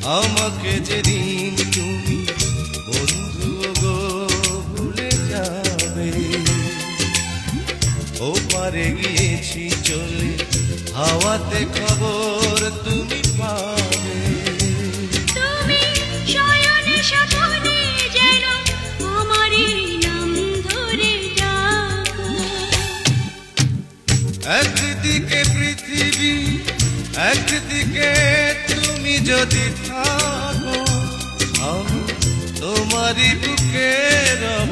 আমাকে যেদিন তুমি বন্ধু গো ভুলে যাবে, ও পারে গিয়েছি চলে, হাওয়াতে খবর তুমি পাবে। তুমি শয়নে স্বপনে যেন আমারই নাম ধরে ডাকো। একদিকে পৃথিবী একদিকে তুমি যদি থাকো, আমি তোমারই বুকে রব।